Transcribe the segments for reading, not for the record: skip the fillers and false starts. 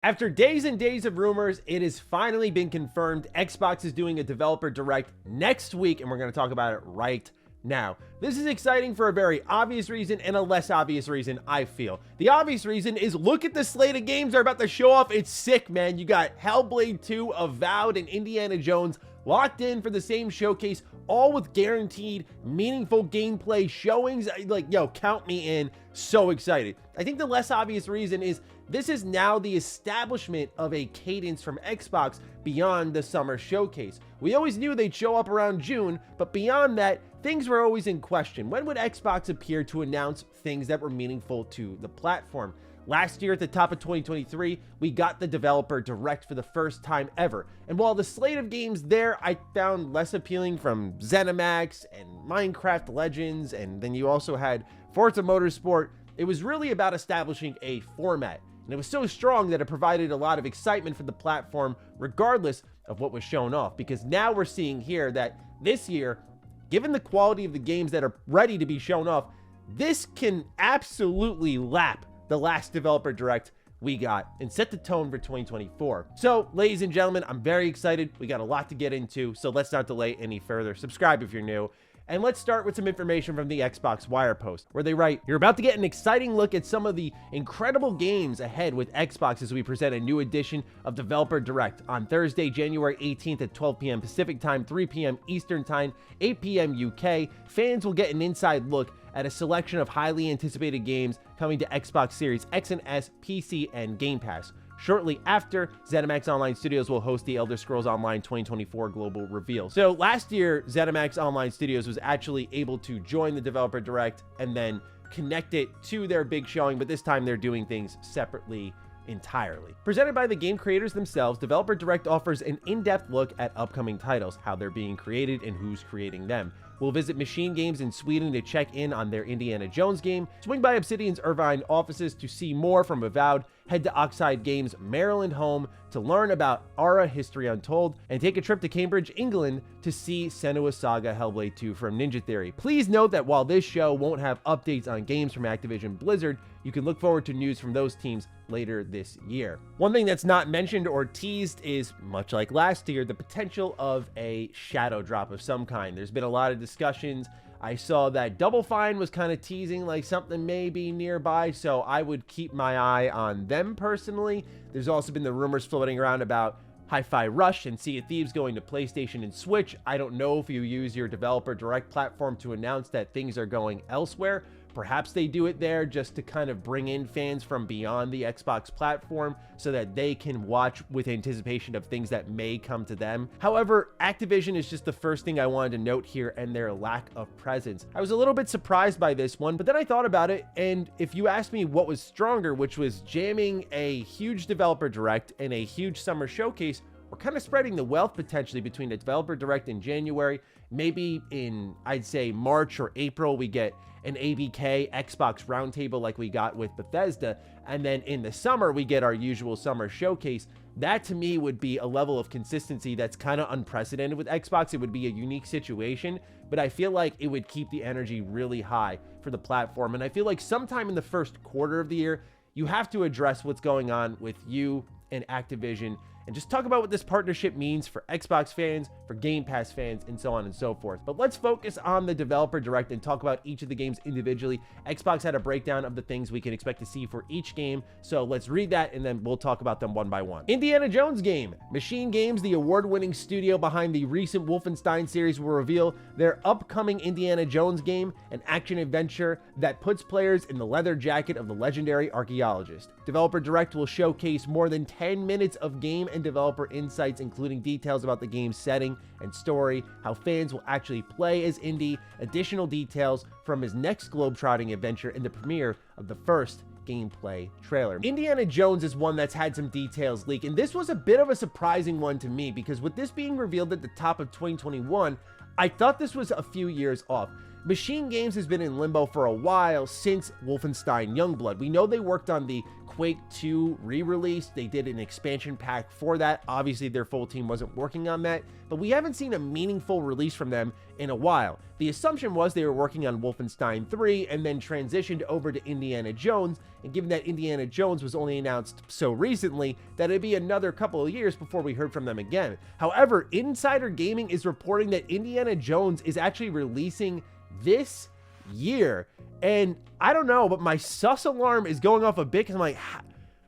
After days and days of rumors, it has finally been confirmed. Xbox is doing a developer direct next week, and we're going to talk about it right now. This is exciting for a very obvious reason and a less obvious reason, I feel. The obvious reason is look at the slate of games they're about to show off. It's sick, man. You got Hellblade 2, Avowed, and Indiana Jones locked in for the same showcase, all with guaranteed meaningful gameplay showings. Like, yo, count me in. So excited. I think the less obvious reason is this is now the establishment of a cadence from Xbox beyond the summer showcase. We always knew they'd show up around June, but beyond that, things were always in question. When would Xbox appear to announce things that were meaningful to the platform? Last year at the top of 2023, we got the developer direct for the first time ever. And while the slate of games there I found less appealing, from ZeniMax and Minecraft Legends, and then you also had Forza Motorsport, it was really about establishing a format. And it was so strong that it provided a lot of excitement for the platform regardless of what was shown off. Because now we're seeing here that this year, given the quality of the games that are ready to be shown off, this can absolutely lap the last developer direct we got and set the tone for 2024. So, ladies and gentlemen, I'm very excited. We got a lot to get into, so let's not delay any further. Subscribe if you're new. And let's start with some information from the Xbox Wire post, where they write, "You're about to get an exciting look at some of the incredible games ahead with Xbox as we present a new edition of Developer Direct on Thursday, January 18th at 12 p.m. Pacific Time, 3 p.m. Eastern Time, 8 p.m. UK. Fans will get an inside look at a selection of highly anticipated games coming to Xbox Series X and S, PC, and Game Pass. Shortly after, ZeniMax Online Studios will host the Elder Scrolls Online 2024 global reveal." So last year, ZeniMax Online Studios was actually able to join the Developer Direct and then connect it to their big showing, but this time they're doing things separately entirely. Presented by the game creators themselves, Developer Direct offers an in-depth look at upcoming titles, how they're being created, and who's creating them. We'll visit Machine Games in Sweden to check in on their Indiana Jones game, swing by Obsidian's Irvine offices to see more from Avowed, head to Oxide Games' Maryland home to learn about Ara History Untold, and take a trip to Cambridge, England to see Senua's Saga Hellblade 2 from Ninja Theory. Please note that while this show won't have updates on games from Activision Blizzard, you can look forward to news from those teams later this year. One thing that's not mentioned or teased is, much like last year, the potential of a shadow drop of some kind. There's been a lot of discussions. I saw that Double Fine was kind of teasing like something may be nearby, so I would keep my eye on them personally. There's also been the rumors floating around about Hi-Fi Rush and Sea of Thieves going to PlayStation and Switch. I don't know if you use your Developer Direct platform to announce that things are going elsewhere. Perhaps they do it there just to kind of bring in fans from beyond the Xbox platform so that they can watch with anticipation of things that may come to them. However, Activision is just the first thing I wanted to note here, and their lack of presence. I was a little bit surprised by this one, but then I thought about it, and if you asked me what was stronger, which was jamming a huge Developer Direct and a huge summer showcase, we're kind of spreading the wealth potentially between a Developer Direct in January. Maybe in, I'd say, March or April, we get an ABK Xbox Roundtable like we got with Bethesda. And then in the summer, we get our usual summer showcase. That to me would be a level of consistency that's kind of unprecedented with Xbox. It would be a unique situation, but I feel like it would keep the energy really high for the platform. And I feel like sometime in the first quarter of the year, you have to address what's going on with you and Activision and just talk about what this partnership means for Xbox fans, for Game Pass fans, and so on and so forth. But let's focus on the Developer Direct and talk about each of the games individually. Xbox had a breakdown of the things we can expect to see for each game, so let's read that and then we'll talk about them one by one. Indiana Jones game. Machine Games, the award-winning studio behind the recent Wolfenstein series, will reveal their upcoming Indiana Jones game, an action-adventure that puts players in the leather jacket of the legendary archaeologist. Developer Direct will showcase more than 10 minutes of game and developer insights, including details about the game's setting and story, how fans will actually play as Indy, additional details from his next globetrotting adventure, and the premiere of the first gameplay trailer. Indiana Jones is one that's had some details leak, and this was a bit of a surprising one to me because with this being revealed at the top of 2021, I thought this was a few years off. Machine Games has been in limbo for a while since Wolfenstein Youngblood. We know they worked on the Quake 2 re-release. They did an expansion pack for that. Obviously, their full team wasn't working on that, but we haven't seen a meaningful release from them in a while. The assumption was they were working on Wolfenstein 3 and then transitioned over to Indiana Jones, and given that Indiana Jones was only announced so recently, that it'd be another couple of years before we heard from them again. However, Insider Gaming is reporting that Indiana Jones is actually releasing this year, and I don't know, but my sus alarm is going off a bit because I'm like,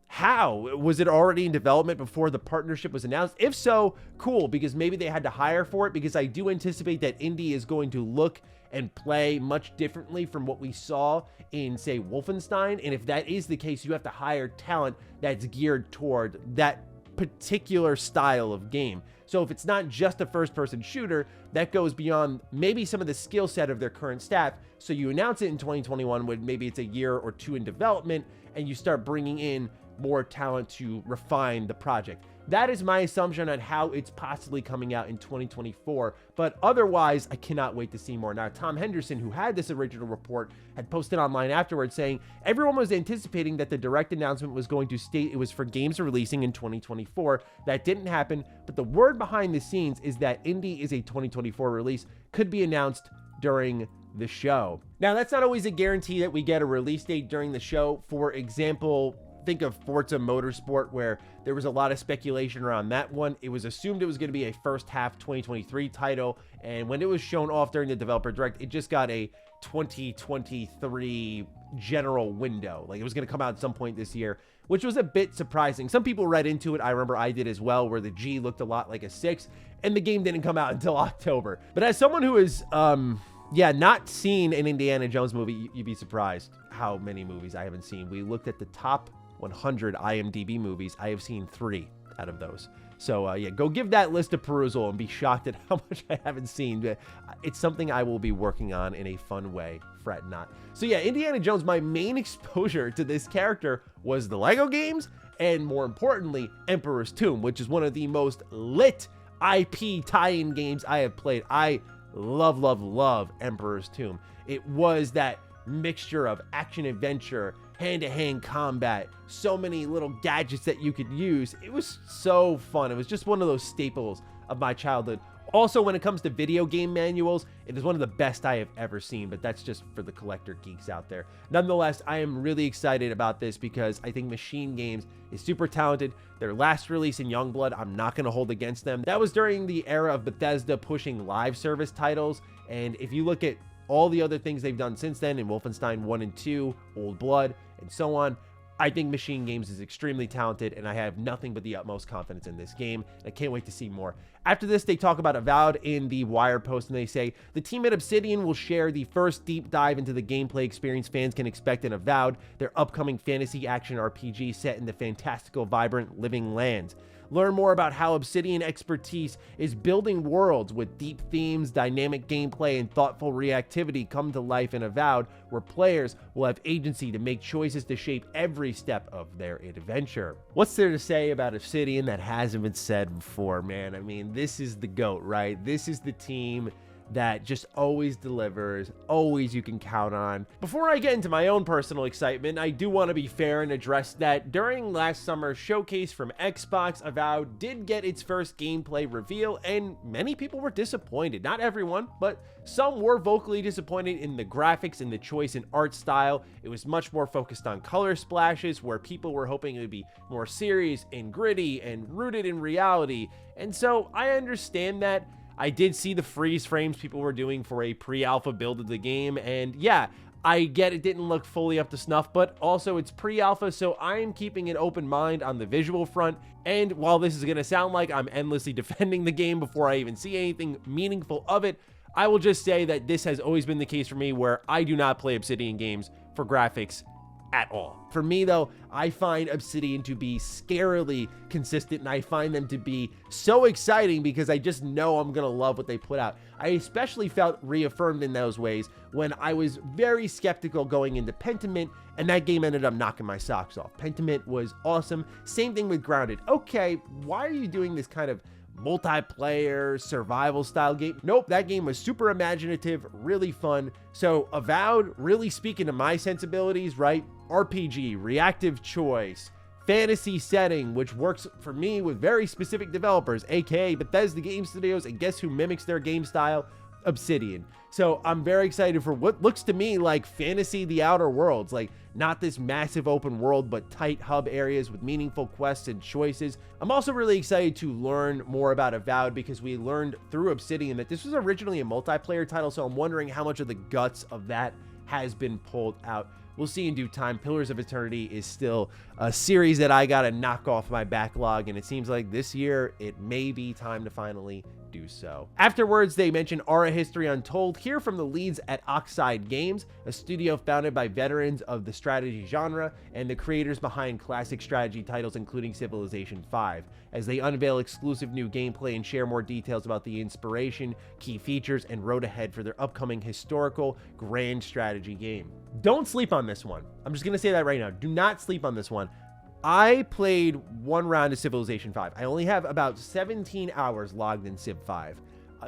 how? Was it already in development before the partnership was announced? If so, cool, because maybe they had to hire for it, because I do anticipate that Indy is going to look and play much differently from what we saw in, say, Wolfenstein, and if that is the case, you have to hire talent that's geared toward that particular style of game. So if it's not just a first-person shooter, that goes beyond maybe some of the skill set of their current staff. So you announce it in 2021 when maybe it's a year or two in development, and you start bringing in more talent to refine the project. That is my assumption on how it's possibly coming out in 2024, but otherwise, I cannot wait to see more. Now, Tom Henderson, who had this original report, had posted online afterwards saying, everyone was anticipating that the direct announcement was going to state it was for games releasing in 2024. That didn't happen, but the word behind the scenes is that Indy is a 2024 release, could be announced during the show. Now, that's not always a guarantee that we get a release date during the show. For example, think of Forza Motorsport, where there was a lot of speculation around that one. It was assumed it was going to be a first half 2023 title, and when it was shown off during the developer direct, it just got a 2023 general window. Like, it was going to come out at some point this year, which was a bit surprising. Some people read into it. I remember I did as well, where the G looked a lot like a 6, and the game didn't come out until October. But as someone who is not seen an Indiana Jones movie, you'd be surprised how many movies I haven't seen. We looked at the top 100 IMDb movies. I have seen 3 out of those. So yeah, go give that list a perusal and be shocked at how much I haven't seen. It's something I will be working on in a fun way, fret not. So yeah, Indiana Jones, my main exposure to this character was the Lego games, and more importantly, Emperor's Tomb, which is one of the most lit IP tie-in games I have played. I love Emperor's Tomb. It was that mixture of action-adventure, hand-to-hand combat, so many little gadgets that you could use. It was so fun. It was just one of those staples of my childhood. Also, when it comes to video game manuals, it is one of the best I have ever seen, but that's just for the collector geeks out there. Nonetheless, I am really excited about this because I think Machine Games is super talented. Their last release in Youngblood, I'm not going to hold against them. That was during the era of Bethesda pushing live service titles, and if you look at all the other things they've done since then in Wolfenstein 1 and 2, Old Blood, and so on, I think Machine Games is extremely talented, and I have nothing but the utmost confidence in this game. I can't wait to see more. After this, they talk about Avowed in the Wire post, and they say, the team at Obsidian will share the first deep dive into the gameplay experience fans can expect in Avowed, their upcoming fantasy action RPG set in the fantastical, vibrant, living lands. Learn more about how Obsidian expertise is building worlds with deep themes, dynamic gameplay, and thoughtful reactivity come to life in Avowed, where players will have agency to make choices to shape every step of their adventure. What's there to say about Obsidian that hasn't been said before, man? I mean, this is the GOAT, right? This is the team that just always delivers, always you can count on. Before I get into my own personal excitement, I do want to be fair and address that during last summer's showcase from Xbox, Avowed did get its first gameplay reveal, and many people were disappointed. Not everyone, but some were vocally disappointed in the graphics and the choice in art style. It was much more focused on color splashes, where people were hoping it would be more serious and gritty and rooted in reality. And so I understand that. I did see the freeze frames people were doing for a pre-alpha build of the game, and yeah, I get it didn't look fully up to snuff, but also it's pre-alpha, so I am keeping an open mind on the visual front. And while this is going to sound like I'm endlessly defending the game before I even see anything meaningful of it, I will just say that this has always been the case for me, where I do not play Obsidian games for graphics at all. For me, though, I find Obsidian to be scarily consistent, and I find them to be so exciting because I just know I'm gonna love what they put out. I especially felt reaffirmed in those ways when I was very skeptical going into Pentiment, and that game ended up knocking my socks off. Pentiment was awesome. Same thing with Grounded. Okay, why are you doing this kind of multiplayer survival style game. Nope, that game was super imaginative, really fun. So Avowed, really speaking to my sensibilities, right? RPG, reactive choice, fantasy setting, which works for me with very specific developers, aka Bethesda Game Studios, and guess who mimics their game style? Obsidian. So I'm very excited for what looks to me like fantasy the Outer Worlds, like not this massive open world, but tight hub areas with meaningful quests and choices. I'm also really excited to learn more about Avowed because we learned through Obsidian that this was originally a multiplayer title, so I'm wondering how much of the guts of that has been pulled out. We'll see in due time. Pillars of Eternity is still a series that I gotta knock off my backlog, and it seems like this year it may be time to finally do so. Afterwards, they mention Ara History Untold, hear from the leads at Oxide Games, a studio founded by veterans of the strategy genre and the creators behind classic strategy titles including Civilization V, as they unveil exclusive new gameplay and share more details about the inspiration, key features, and road ahead for their upcoming historical grand strategy game. Don't sleep on this one. I'm just gonna say that right now. Do not sleep on this one. I played one round of Civilization V. I only have about 17 hours logged in Civ 5.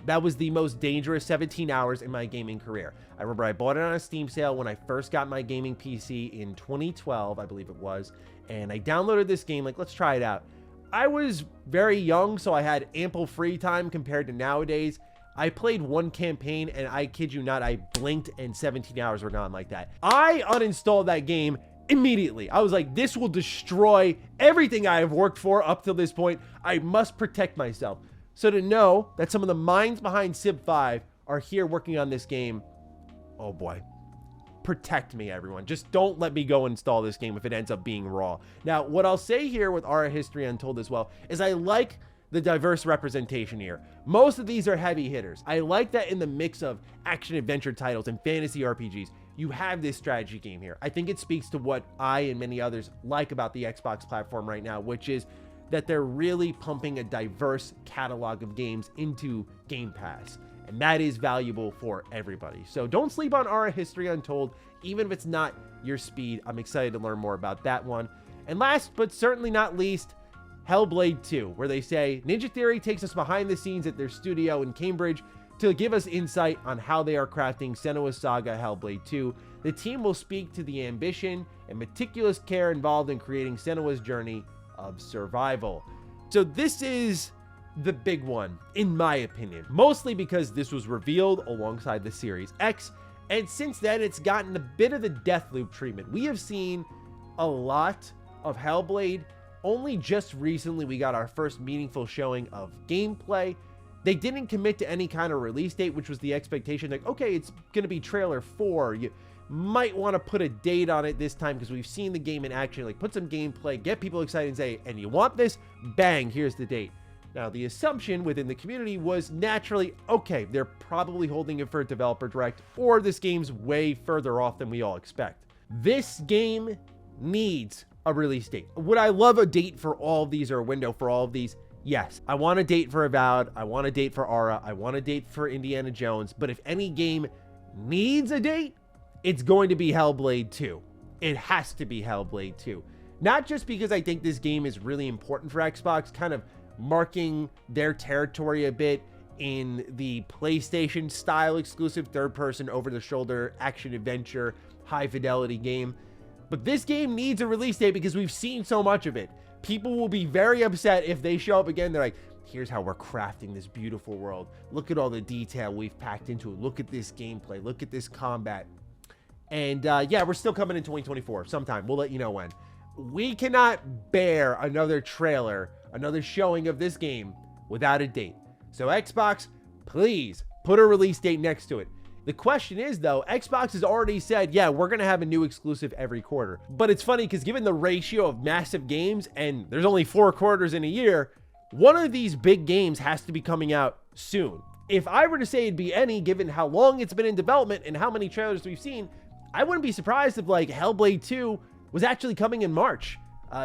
That was the most dangerous 17 hours in my gaming career. I remember I bought it on a Steam sale when I first got my gaming PC in 2012, I believe it was, and I downloaded this game, like, let's try it out. I was very young, so I had ample free time compared to nowadays. I played one campaign, and I kid you not, I blinked and 17 hours were gone like that. I uninstalled that game immediately. I was like, this will destroy everything I have worked for up till this point. I must protect myself. So to know that some of the minds behind Civ 5 are here working on this game, oh boy, protect me, everyone. Just don't let me go install this game if it ends up being raw. Now, what I'll say here with Ara History Untold as well is I like the diverse representation here. Most of these are heavy hitters. I like that in the mix of action adventure titles and fantasy RPGs, you have this strategy game here. I think it speaks to what I and many others like about the Xbox platform right now, which is that they're really pumping a diverse catalog of games into Game Pass. And that is valuable for everybody. So don't sleep on Ara History Untold, even if it's not your speed. I'm excited to learn more about that one. And last, but certainly not least, Hellblade 2, where they say Ninja Theory takes us behind the scenes at their studio in Cambridge to give us insight on how they are crafting Senua's Saga Hellblade 2. The team will speak to the ambition and meticulous care involved in creating Senua's journey of survival. So this is the big one, in my opinion, mostly because this was revealed alongside the Series X, and since then it's gotten a bit of the Deathloop treatment. We have seen a lot of Hellblade. Only just recently we got our first meaningful showing of gameplay. They didn't commit to any kind of release date, which was the expectation, like, okay, it's gonna be trailer 4. You might want to put a date on it this time because we've seen the game in action. Like, put some gameplay, get people excited and say, and you want this? Bang, here's the date. Now, the assumption within the community was naturally, okay, they're probably holding it for a developer direct, or this game's way further off than we all expect. This game needs a release date. Would I love a date for all of these, or a window for all of these? Yes. I want a date for Avowed. I want a date for Ara. I want a date for Indiana Jones. But if any game needs a date, it's going to be Hellblade 2. It has to be Hellblade 2. Not just because I think this game is really important for Xbox, kind of marking their territory a bit in the PlayStation style exclusive third-person over-the-shoulder action-adventure high-fidelity game. But this game needs a release date because we've seen so much of it. People will be very upset if they show up again. They're like, here's how we're crafting this beautiful world. Look at all the detail we've packed into it. Look at this gameplay. Look at this combat. And yeah, we're still coming in 2024 sometime. We'll let you know when. We cannot bear another trailer, another showing of this game without a date. So Xbox, please put a release date next to it. The question is, though, Xbox has already said, yeah, we're going to have a new exclusive every quarter. But it's funny because given the ratio of massive games, and there's only 4 quarters in a year, one of these big games has to be coming out soon. If I were to say it'd be any, given how long it's been in development and how many trailers we've seen, I wouldn't be surprised if, like, Hellblade 2 was actually coming in March.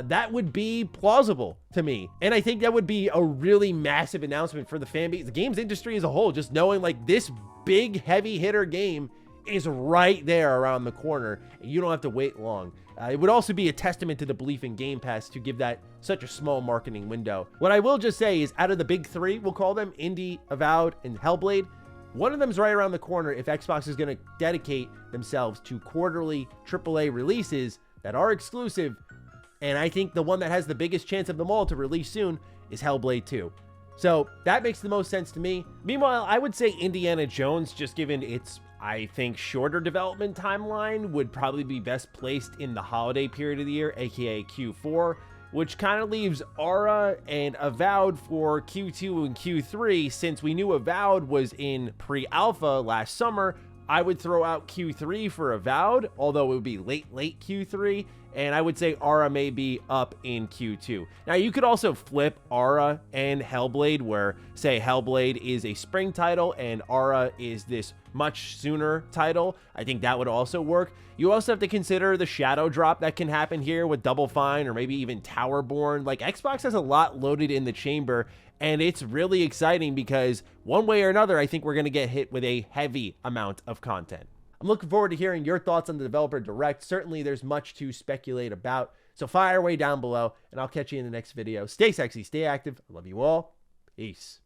That would be plausible to me. And I think that would be a really massive announcement for the fan base, the games industry as a whole, just knowing, like, this big heavy hitter game is right there around the corner, and you don't have to wait long. It would also be a testament to the belief in Game Pass to give that such a small marketing window. What I will just say is, out of the big three, we'll call them Indie, Avowed, and Hellblade, one of them's right around the corner if Xbox is going to dedicate themselves to quarterly AAA releases that are exclusive. And I think the one that has the biggest chance of them all to release soon is Hellblade 2. So that makes the most sense to me. Meanwhile, I would say Indiana Jones, just given its, I think, shorter development timeline, would probably be best placed in the holiday period of the year, aka Q4, which kind of leaves Ara and Avowed for Q2 and Q3. Since we knew Avowed was in pre-alpha last summer, I would throw out Q3 for Avowed, although it would be late Q3, and I would say Ara may be up in Q2. Now, you could also flip Ara and Hellblade, where, say, Hellblade is a spring title and Ara is this much sooner title. I think that would also work. You also have to consider the shadow drop that can happen here with Double Fine or maybe even Towerborn. Like, Xbox has a lot loaded in the chamber, and it's really exciting because one way or another, I think we're going to get hit with a heavy amount of content. I'm looking forward to hearing your thoughts on the Developer Direct. Certainly, there's much to speculate about. So fire away down below, and I'll catch you in the next video. Stay sexy, stay active. I love you all. Peace.